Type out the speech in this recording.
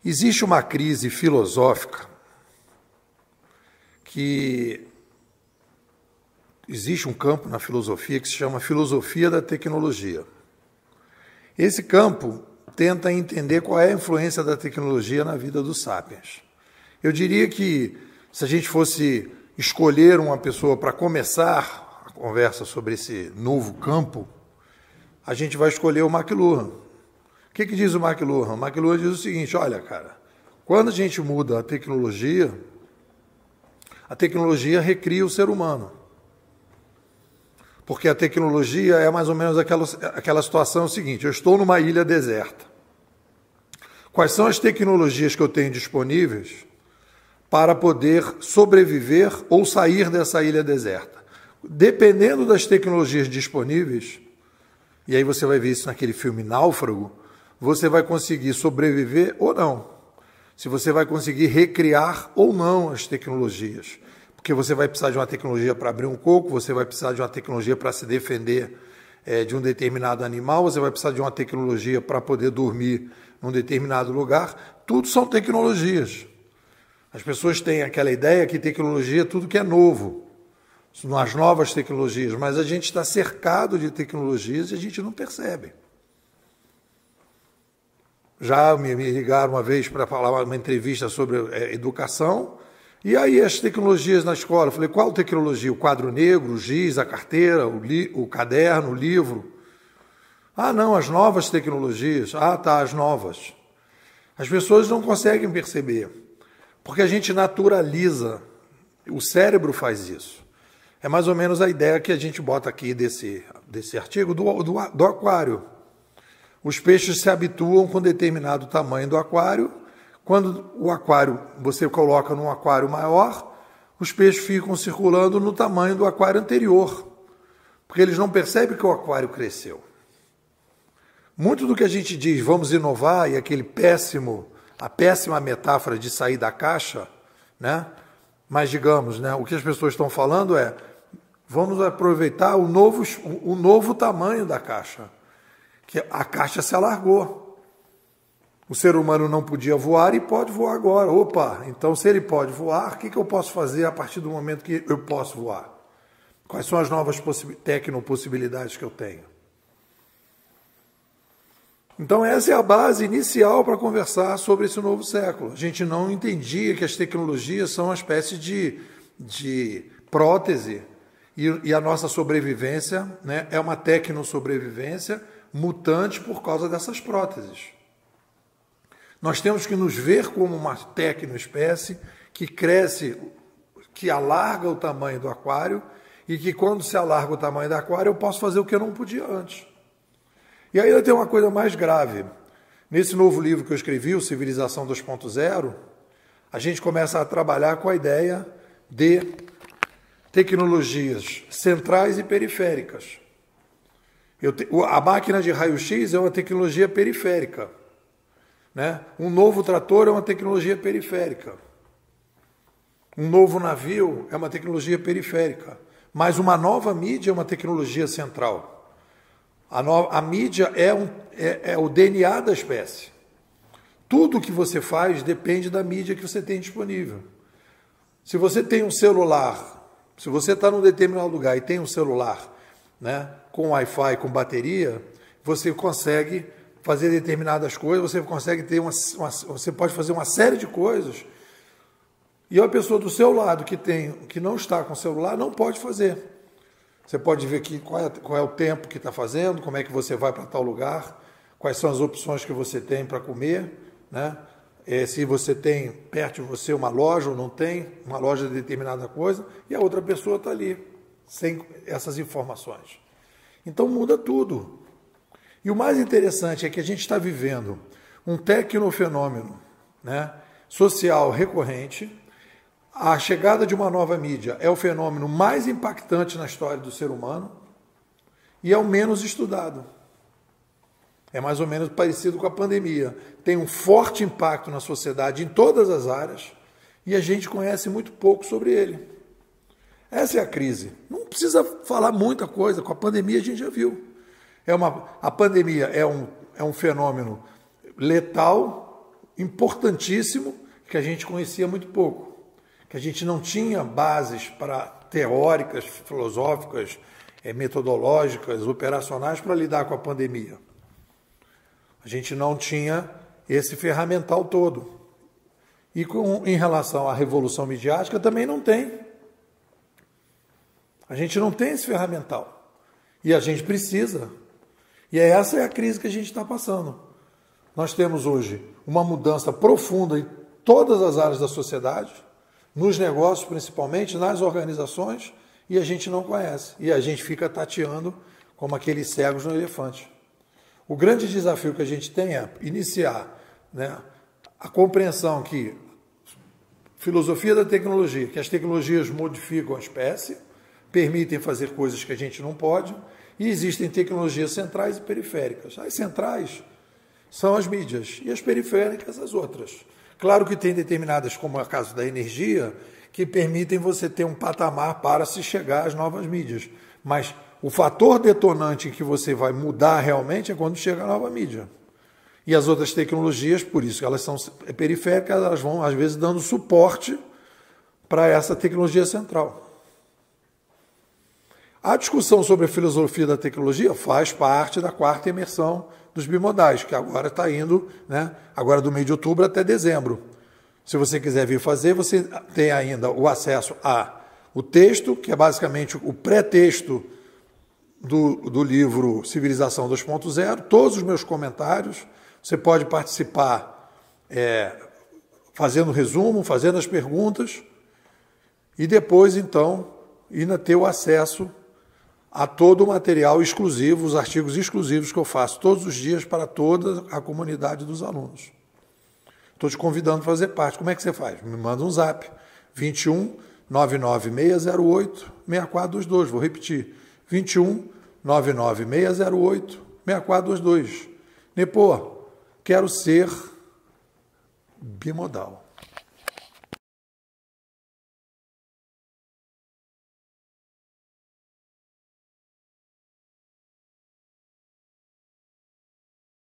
Existe uma crise filosófica que existe um campo na filosofia que se chama filosofia da tecnologia. Esse campo tenta entender qual é a influência da tecnologia na vida dos sapiens. Eu diria que, se a gente fosse escolher uma pessoa para começar a conversa sobre esse novo campo, a gente vai escolher o McLuhan. O que diz o McLuhan? O McLuhan diz o seguinte: olha, cara, quando a gente muda a tecnologia recria o ser humano. Porque a tecnologia é mais ou menos aquela situação seguinte: eu estou numa ilha deserta. Quais são as tecnologias que eu tenho disponíveis para poder sobreviver ou sair dessa ilha deserta? Dependendo das tecnologias disponíveis, e aí você vai ver isso naquele filme Náufrago, você vai conseguir sobreviver ou não. Se você vai conseguir recriar ou não as tecnologias. Porque você vai precisar de uma tecnologia para abrir um coco, você vai precisar de uma tecnologia para se defender de um determinado animal, você vai precisar de uma tecnologia para poder dormir num determinado lugar. Tudo são tecnologias. As pessoas têm aquela ideia que tecnologia é tudo que é novo, são as novas tecnologias, mas a gente está cercado de tecnologias e a gente não percebe. Já me ligaram uma vez para falar uma entrevista sobre educação, e aí as tecnologias na escola, eu falei, qual tecnologia? O quadro negro, o giz, a carteira, o caderno, o livro? Ah, não, as novas tecnologias. Ah, tá, as novas. As pessoas não conseguem perceber, porque a gente naturaliza, o cérebro faz isso. É mais ou menos a ideia que a gente bota aqui desse artigo do aquário. Os peixes se habituam com determinado tamanho do aquário. Quando o aquário você coloca num aquário maior, os peixes ficam circulando no tamanho do aquário anterior, porque eles não percebem que o aquário cresceu. Muito do que a gente diz, vamos inovar, e a péssima metáfora de sair da caixa, né? Mas digamos, né, o que as pessoas estão falando é, vamos aproveitar o novo tamanho da caixa, que a caixa se alargou. O ser humano não podia voar e pode voar agora. Opa, então se ele pode voar, o que eu posso fazer a partir do momento que eu posso voar? Quais são as novas tecnopossibilidades que eu tenho? Então essa é a base inicial para conversar sobre esse novo século. A gente não entendia que as tecnologias são uma espécie de prótese e a nossa sobrevivência, né, é uma tecnossobrevivência mutante por causa dessas próteses. Nós temos que nos ver como uma tecnoespécie que cresce, que alarga o tamanho do aquário e que quando se alarga o tamanho do aquário eu posso fazer o que eu não podia antes. E ainda tem uma coisa mais grave. Nesse novo livro que eu escrevi, o Civilização 2.0, a gente começa a trabalhar com a ideia de tecnologias centrais e periféricas. A máquina de raio-x é uma tecnologia periférica. Né? Um novo trator é uma tecnologia periférica. Um novo navio é uma tecnologia periférica. Mas uma nova mídia é uma tecnologia central. A mídia é o DNA da espécie. Tudo que você faz depende da mídia que você tem disponível. Se você tem um celular, se você está num determinado lugar e tem um celular, né, com Wi-Fi, com bateria, você consegue fazer determinadas coisas, você consegue ter você pode fazer uma série de coisas, e a pessoa do seu lado que não está com o celular não pode fazer. Você pode ver qual é o tempo que está fazendo, como é que você vai para tal lugar, quais são as opções que você tem para comer, né? Se você tem perto de você uma loja ou não tem, uma loja de determinada coisa, e a outra pessoa está ali, sem essas informações. Então muda tudo. E o mais interessante é que a gente está vivendo um tecnofenômeno, né, social recorrente. A chegada de uma nova mídia é o fenômeno mais impactante na história do ser humano e é o menos estudado. É mais ou menos parecido com a pandemia. Tem um forte impacto na sociedade em todas as áreas e a gente conhece muito pouco sobre ele. Essa é a crise. Não precisa falar muita coisa, com a pandemia a gente já viu. A pandemia é um fenômeno letal importantíssimo que a gente conhecia muito pouco, que a gente não tinha bases teóricas, filosóficas, metodológicas, operacionais para lidar com a pandemia. A gente não tinha esse ferramental todo. E em relação à revolução midiática também não tem. A gente não tem esse ferramental. E a gente precisa. E essa é a crise que a gente está passando. Nós temos hoje uma mudança profunda em todas as áreas da sociedade, nos negócios principalmente, nas organizações, e a gente não conhece. E a gente fica tateando como aqueles cegos no elefante. O grande desafio que a gente tem é iniciar, né, a compreensão que filosofia da tecnologia, que as tecnologias modificam a espécie, permitem fazer coisas que a gente não pode, e existem tecnologias centrais e periféricas. As centrais são as mídias e as periféricas as outras. Claro que tem determinadas, como é o caso da energia, que permitem você ter um patamar para se chegar às novas mídias. Mas o fator detonante em que você vai mudar realmente é quando chega a nova mídia. E as outras tecnologias, por isso que elas são periféricas, elas vão, às vezes, dando suporte para essa tecnologia central. A discussão sobre a filosofia da tecnologia faz parte da 4ª imersão dos bimodais, que agora está indo, né, agora do mês de outubro até dezembro. Se você quiser vir fazer, você tem ainda o acesso ao texto, que é basicamente o pré-texto do livro Civilização 2.0, todos os meus comentários. Você pode participar fazendo resumo, fazendo as perguntas, e depois, então, ainda ter o acesso a todo o material exclusivo, os artigos exclusivos que eu faço todos os dias para toda a comunidade dos alunos. Estou te convidando a fazer parte. Como é que você faz? Me manda um zap, 21 99608 6422. Vou repetir, 21 99608 6422. Nepô, quero ser bimodal.